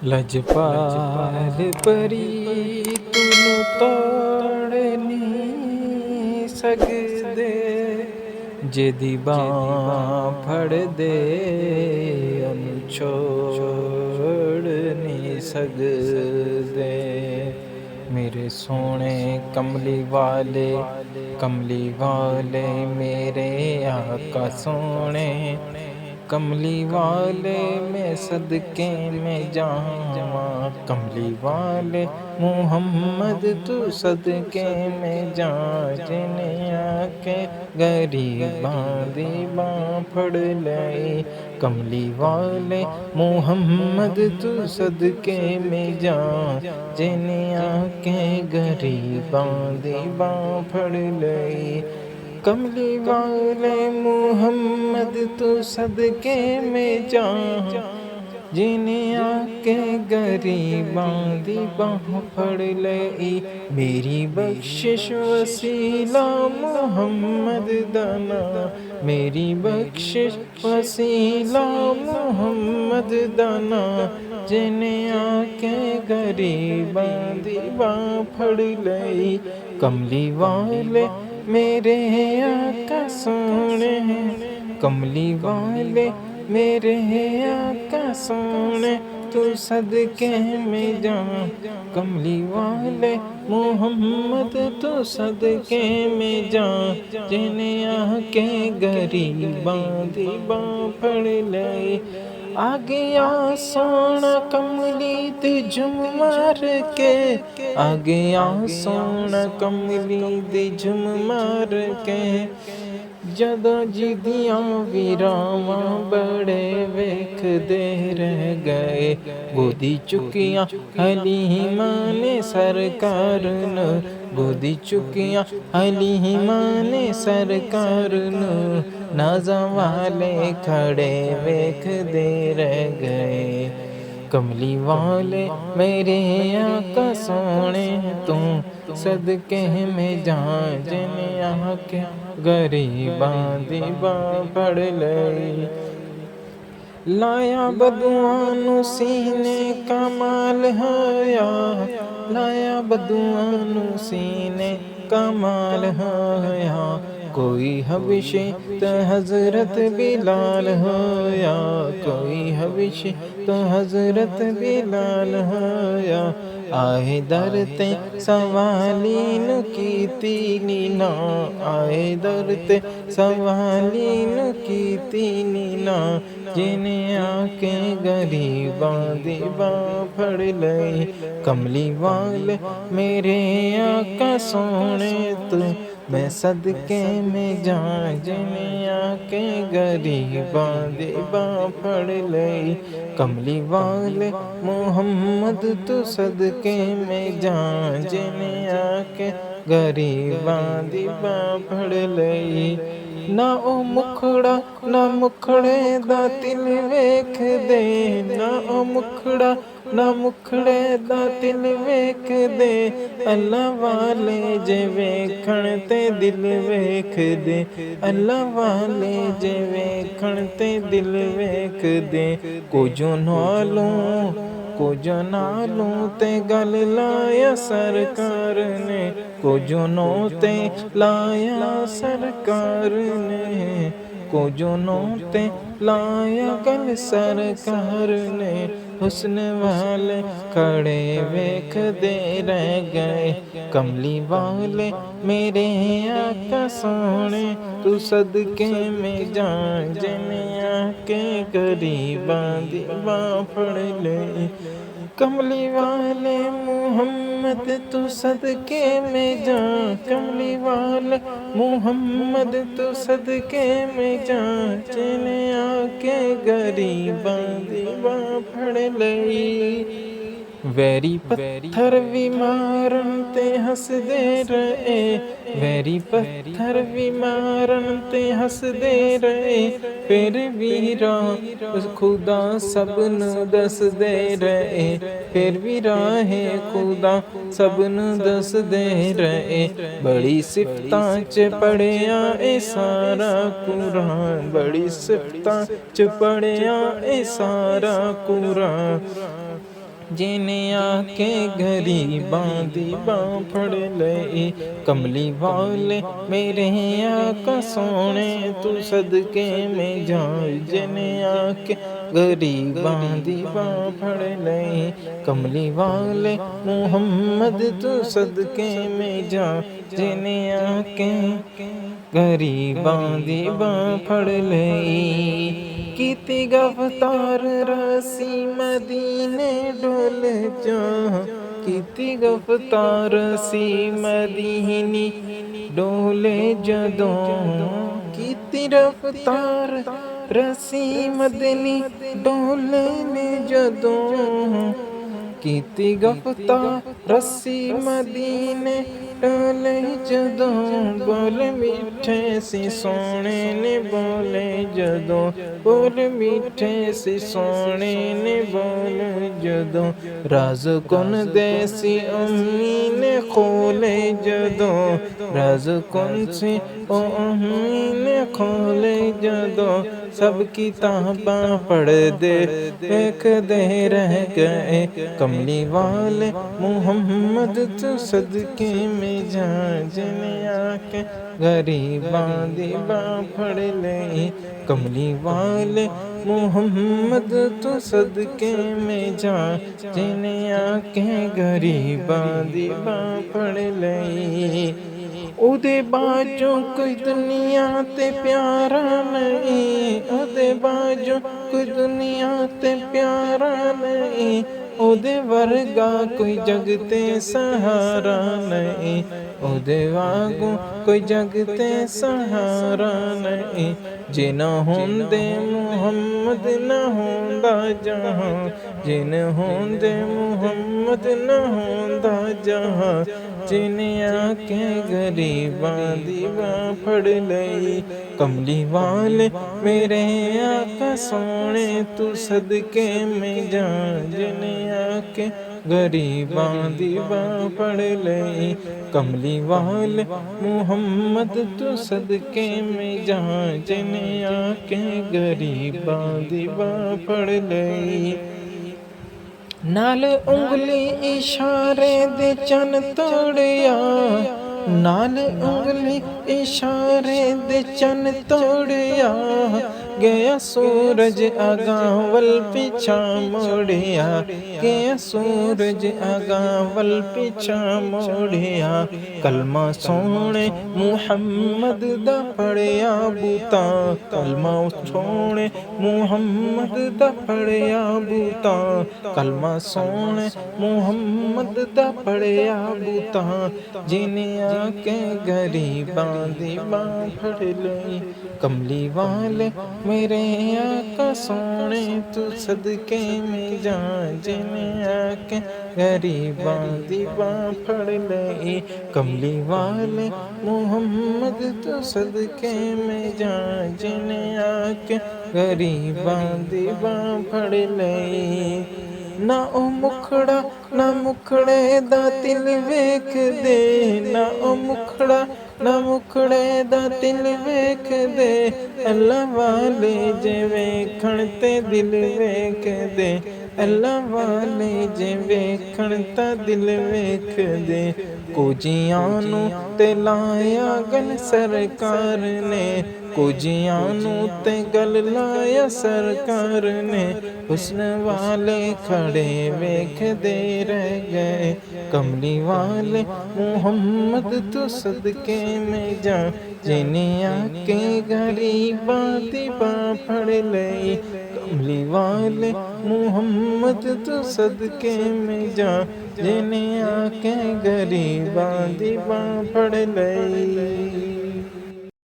ਲਜਪਾਲ ਪਰੀ ਤੂੰ ਤੋੜ ਨਹੀਂ ਸਕਦੇ, ਜਿਹਦੀ ਬਾਂਹ ਫੜਦੇ ਉਹਨੂੰ ਛੋੜ ਨਹੀਂ ਸਕਦੇ। ਮੇਰੇ ਸੋਹਣੇ ਕਮਲੀ ਵਾਲੇ ਮੇਰੇ ਆਕਾ ਸੋਹਣੇ کملی والے میں صدقے میں جاواں، کملی والے محمد تو صدقے میں جاں، جنہیں آ کے غریباں دی باں پھڑ لئی، کملی والے محمد تو صدقے میں جاں، جنہیں آ کے غریباں دی باں پھڑ لئی، کملی والے محمد تو صدقے میں جاں، جنہیں آ کے غریباں دی باں پھڑ لئی، میری بخشش وسیلہ محمد دا نام، میری بخشش وسیلہ محمد دا نام، جنہیں آ کے غریباں دی باں پھڑ لئی، کملی والے میرے آقا سونے، کملی والے میرے آقا سونے تو صدقے میں جاں، کملی والے محمد تو صدقے میں جاں، جنہیں آ کے غریباں دی باں پھڑ لئی، آ گیا سونا کملی دی جھم مار کے، آ گیا سونا کملی دی جھم مار کے، جدوں جدیاں ویراواں بڑے ویکھ دے رہ گئے، گودی چکیاں حلیماں نے سرکار نو، گودی چکیاں حلیماں نے سرکار نو، نازاں والے کھڑے ویکھ دے رہ گئے، کملی والے میرے آقا سونے تو صدقے میں جاں، جنہیں آ کے غریباں دی باں پھڑ لئی، لایا بدوآں نو سینے کمال ہویا، لایا بدوآں نو سینے کمال ہویا، کوئی حبشی تو حضرت بلال ہویا، کوئی حبشی تو حضرت بلال ہویا، آئے در تے سوالی نو کیتی نینا، آئے در تے سوالی نو کیتی نینا، جنہیں آ کے غریباں دی باں پھڑ لئی، کملی والے میرے آقا سونے تو میں صدقے میں جاں، جنہیں آ کے غریباں دی باں پھڑ لئی، کملی والے محمد تو صدقے میں جاں، جنہیں آ کے غریباں دی باں پھڑ لئی، نہ او مکھڑا نہ مکھڑے دا تل ویکھ دے، نہ او مکھڑا نہ مکھڑے دا تل ویکھ دے، اللہ والے جے ویکھن تے دل ویکھ دے، اللہ والے جے ویکھن تے دل ویکھ دے، کچھ نالوں تے گل لایا سرکار نے، کچھ تے لایا سرکار نے، کچھ تے لایا گل سرکار نے، حسن والے کھڑے ویکھ دے رہ گئے، کملی والے میرے آقا سونے تو صدقے میں جاں، جنہیں آ کے غریباں دی باں پھڑ لئی، کملی والے محمد تو صدقے میں جاں، کملی والے محمد تو صدقے میں جاں، جنہیں آ کے غریباں دی باں پھڑ لئی، ویری پتھر بھی مارن تے ہس دے رہے، ویری پتھر بھی مارن تے ہس دے رہے، پھر بھی راہ خدا سب نو دس دے رہے، پھر بھی راہ خدا سب نو دس دے رہے، بڑی صفتاں چ پڑھیا اے سارا قرآن، بڑی صفتاں چ پڑھیا اے سارا قرآن، جنہیں آکے غریباں دی باں پھڑ لئی، کملی والے میرے آقا سونے تو صدقے میں جا، جنہیں آکے غریباں دی باں پھڑ لئی، کملی والے محمد تو صدقے میں جا، جنہیں آکے غریباں دی باں پھڑ لئی، کیتی گفتار رسی مدینے ڈول جا، کیتی گفتار رسی مدینے ڈولے جدوں، کیتی رفتار رسی مدنی ڈولے نے جدوں، کیتی گفتار رسی مدینے ڈولے جدوں، بول میٹھے سی سونے نے بولے جدوں، بول میٹھے سی سونے نے بولے جدوں، راز کن دیسی امی نے کھولے جدوں، راز کن سی امی نے کھولے جدوں، سب کتاباں پڑھ دے ایک دے رہ گئے، کملی والے محمد تو صدقے میں جا، جنہیں آکے غریباں دی باں پھڑ لئی، کملی والے محمد تو صدقے میں جا، جنہیں آکے غریباں دی باں پھڑ لئی، او دے باجوں کوئی دنیا تے پیارا نہیں، او دے باجوں کوئی دنیا تے پیارا نہیں، او دے ورگا کوئی جگ تے سہارا نہیں، او دے واگوں کوئی جگ تے سہارا نہیں، جے نہ ہوندے محمد نہ ہوندا جہاں، جے نہ ہوندے محمد نہ ہوندا جہاں، جنہیں آکے غریباں دی باں پھڑ لئی، کملی والے میرے آقا سونے تو صدقے میں جا، جنہیں آکے غریباں دی باں پھڑ لئی، کملی والے محمد تو صدقے میں جا، جنہیں آکے غریباں دی باں پھڑ لئی، نال انگلی اشارے دے چن توڑیا، نال انگلی اشارے دے چن توڑیا، گیا سورج اگاں ول پیچھا موڑیا، گیا سورج اگاں ول پیچھا موڑیا، کلمہ سونے محمد دا پڑھیا بوتاں، کلمہ سونے محمد دا پڑھیا بوتاں، کلمہ سونے محمد دا پڑھیا بوتاں، جنہیں آکے غریباں دی باں پھڑ لئی، کملی والے میرے آقا سونے تو صدقے میں جا، جنہیں آکے غریباں دی باں پھڑ لئی، کملی والے محمد تو صدقے میں جا، جنہیں آکے غریباں دی باں پھڑ لئی، نہ او مکھڑا نہ مکھڑے دا دل ویکھ دے، نہ او مکھڑا نہ مکھڑے دا دل ویکھ دے، اللہ والے جے ویکھن تے دل ویکھ دے، اللہ والے جے ویکھن تے دل ویکھ دے، کوجیاں نوں تے لایا گل سرکار نے، کوجیاں نوں تے گل لایا سرکار نے، حسن والے کھڑے ویکھ دے رہ گئے، کملی والے محمد تو صدقے میں جا، جنہیں آکے غریباں دی باں پھڑ لئی، کملی والے محمد تو صدقے میں جا، جنہیں آکے غریباں دی باں پھڑ لئی۔